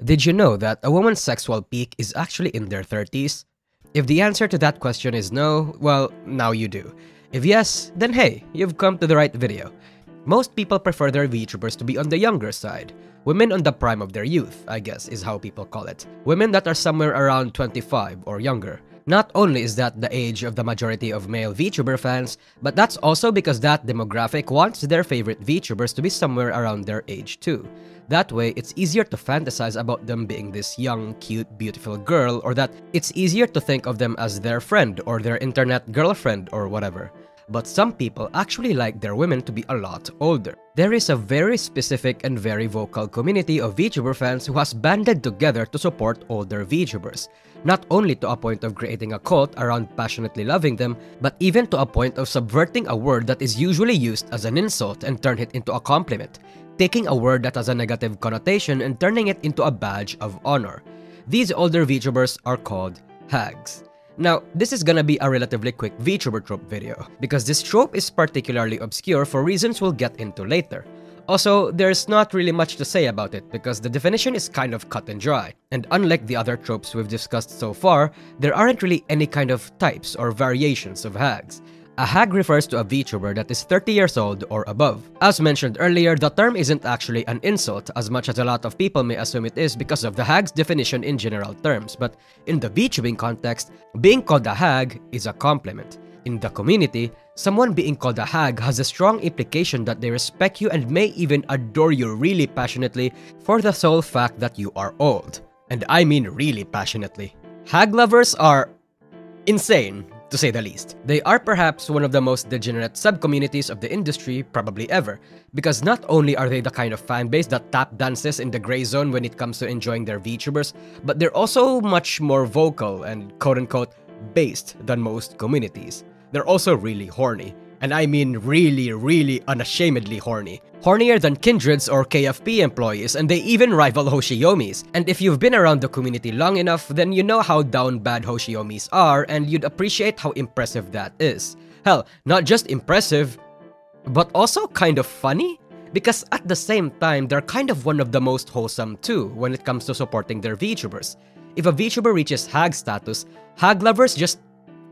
Did you know that a woman's sexual peak is actually in their 30s? If the answer to that question is no, well, now you do. If yes, then hey, you've come to the right video. Most people prefer their VTubers to be on the younger side. Women on the prime of their youth, I guess, is how people call it. Women that are somewhere around 25 or younger. Not only is that the age of the majority of male VTuber fans, but that's also because that demographic wants their favorite VTubers to be somewhere around their age too. That way, it's easier to fantasize about them being this young, cute, beautiful girl, or that it's easier to think of them as their friend or their internet girlfriend or whatever. But some people actually like their women to be a lot older. There is a very specific and very vocal community of VTuber fans who has banded together to support older VTubers. Not only to a point of creating a cult around passionately loving them, but even to a point of subverting a word that is usually used as an insult and turn it into a compliment, taking a word that has a negative connotation and turning it into a badge of honor. These older VTubers are called Hags. Now, this is gonna be a relatively quick VTuber trope video, because this trope is particularly obscure for reasons we'll get into later. Also, there's not really much to say about it because the definition is kind of cut and dry, and unlike the other tropes we've discussed so far, there aren't really any kind of types or variations of hags. A hag refers to a VTuber that is 30 years old or above. As mentioned earlier, the term isn't actually an insult as much as a lot of people may assume it is because of the hag's definition in general terms, but in the VTubing context, being called a hag is a compliment. In the community, someone being called a hag has a strong implication that they respect you and may even adore you really passionately for the sole fact that you are old. And I mean really passionately. Hag lovers are insane, to say the least. They are perhaps one of the most degenerate sub-communities of the industry probably ever, because not only are they the kind of fanbase that tap dances in the gray zone when it comes to enjoying their VTubers, but they're also much more vocal and quote-unquote based than most communities. They're also really horny. And I mean really unashamedly horny. Hornier than Kindred's or KFP employees, and they even rival Hoshiyomis. And if you've been around the community long enough, then you know how down bad Hoshiyomis are, and you'd appreciate how impressive that is. Hell, not just impressive, but also kind of funny? Because at the same time, they're kind of one of the most wholesome too when it comes to supporting their VTubers. If a VTuber reaches hag status, hag lovers just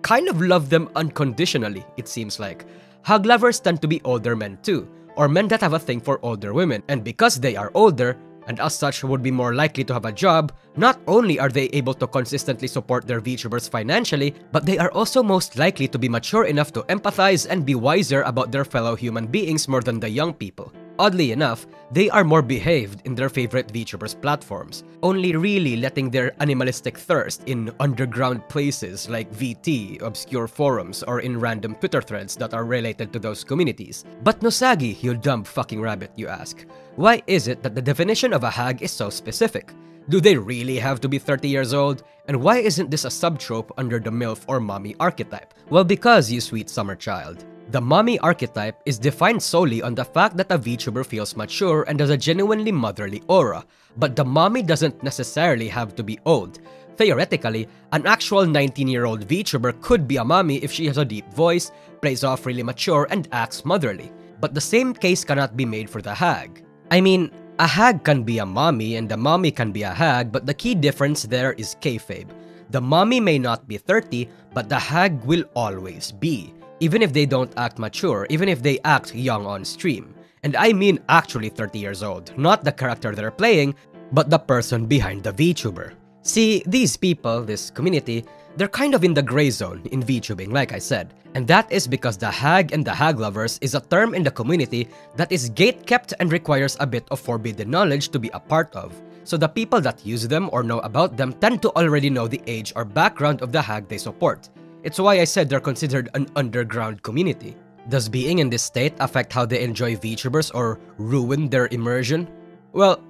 kind of love them unconditionally, it seems like. Hag lovers tend to be older men too, or men that have a thing for older women, and because they are older, and as such would be more likely to have a job, not only are they able to consistently support their VTubers financially, but they are also most likely to be mature enough to empathize and be wiser about their fellow human beings more than the young people. Oddly enough, they are more behaved in their favorite VTubers platforms, only really letting their animalistic thirst in underground places like VT, obscure forums, or in random Twitter threads that are related to those communities. But Nosagi, you dumb fucking rabbit, you ask. Why is it that the definition of a hag is so specific? Do they really have to be 30 years old? And why isn't this a subtrope under the MILF or mommy archetype? Well, because, you sweet summer child. The mommy archetype is defined solely on the fact that a VTuber feels mature and has a genuinely motherly aura, but the mommy doesn't necessarily have to be old. Theoretically, an actual 19-year-old VTuber could be a mommy if she has a deep voice, plays off really mature, and acts motherly. But the same case cannot be made for the hag. I mean, a hag can be a mommy and a mommy can be a hag, but the key difference there is kayfabe. The mommy may not be 30, but the hag will always be. Even if they don't act mature, even if they act young on stream. And I mean actually 30 years old, not the character they're playing, but the person behind the VTuber. See, these people, this community, they're kind of in the gray zone in VTubing, like I said. And that is because the hag and the hag lovers is a term in the community that is gate-kept and requires a bit of forbidden knowledge to be a part of. So the people that use them or know about them tend to already know the age or background of the hag they support. It's why I said they're considered an underground community. Does being in this state affect how they enjoy VTubers or ruin their immersion? Well,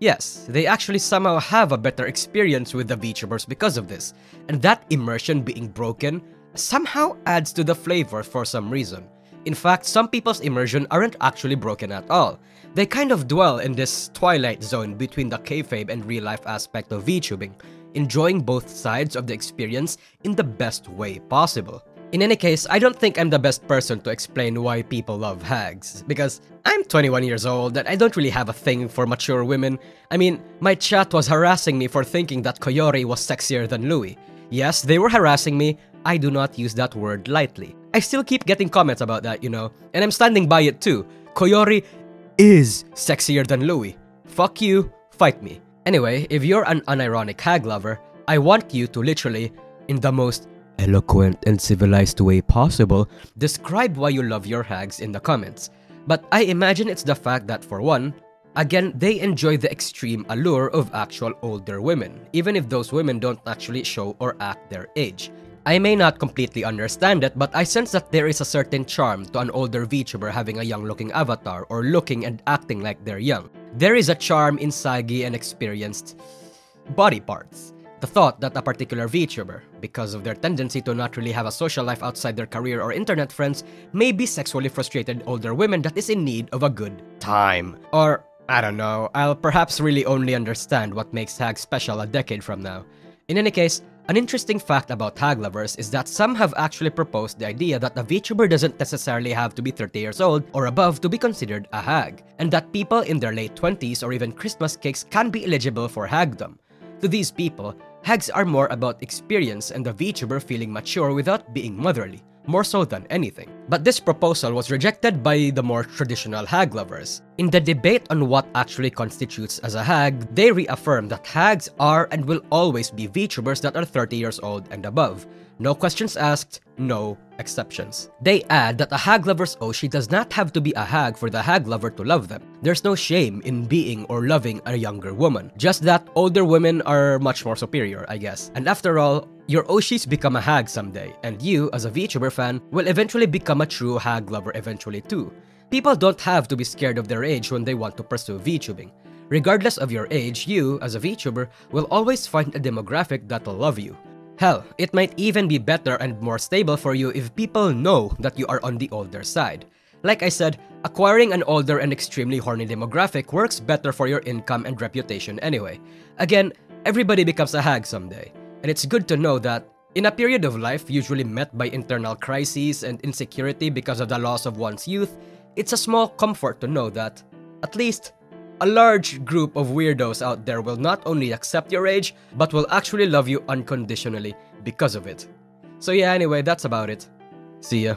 yes, they actually somehow have a better experience with the VTubers because of this, and that immersion being broken somehow adds to the flavor for some reason. In fact, some people's immersion aren't actually broken at all. They kind of dwell in this twilight zone between the kayfabe and real-life aspect of VTubing, enjoying both sides of the experience in the best way possible. In any case, I don't think I'm the best person to explain why people love hags, because I'm 21 years old and I don't really have a thing for mature women. I mean, my chat was harassing me for thinking that Koyori was sexier than Louis. Yes, they were harassing me. I do not use that word lightly. I still keep getting comments about that, you know, and I'm standing by it too. Koyori is sexier than Louis. Fuck you, fight me. Anyway, if you're an unironic hag lover, I want you to literally, in the most eloquent and civilized way possible, describe why you love your hags in the comments. But I imagine it's the fact that, for one, again, they enjoy the extreme allure of actual older women, even if those women don't actually show or act their age. I may not completely understand it, but I sense that there is a certain charm to an older VTuber having a young-looking avatar or looking and acting like they're young. There is a charm in saggy and experienced body parts. The thought that a particular VTuber, because of their tendency to not really have a social life outside their career or internet friends, may be sexually frustrated older women that is in need of a good time. Or, I don't know, I'll perhaps really only understand what makes hags special a decade from now. In any case, an interesting fact about hag lovers is that some have actually proposed the idea that a VTuber doesn't necessarily have to be 30 years old or above to be considered a hag, and that people in their late 20s or even Christmas cakes can be eligible for hagdom. To these people, hags are more about experience and the VTuber feeling mature without being motherly, more so than anything. But this proposal was rejected by the more traditional hag lovers. In the debate on what actually constitutes as a hag, they reaffirm that hags are and will always be VTubers that are 30 years old and above. No questions asked, no exceptions. They add that a hag lover's Oshi does not have to be a hag for the hag lover to love them. There's no shame in being or loving a younger woman, just that older women are much more superior, I guess. And after all, your Oshis become a hag someday, and you, as a VTuber fan, will eventually become a true hag lover eventually too. People don't have to be scared of their age when they want to pursue VTubing. Regardless of your age, you, as a VTuber, will always find a demographic that'll love you. Hell, it might even be better and more stable for you if people know that you are on the older side. Like I said, acquiring an older and extremely horny demographic works better for your income and reputation anyway. Again, everybody becomes a hag someday, and it's good to know that in a period of life usually met by internal crises and insecurity because of the loss of one's youth, it's a small comfort to know that, at least, a large group of weirdos out there will not only accept your age, but will actually love you unconditionally because of it. So yeah, anyway, that's about it. See ya.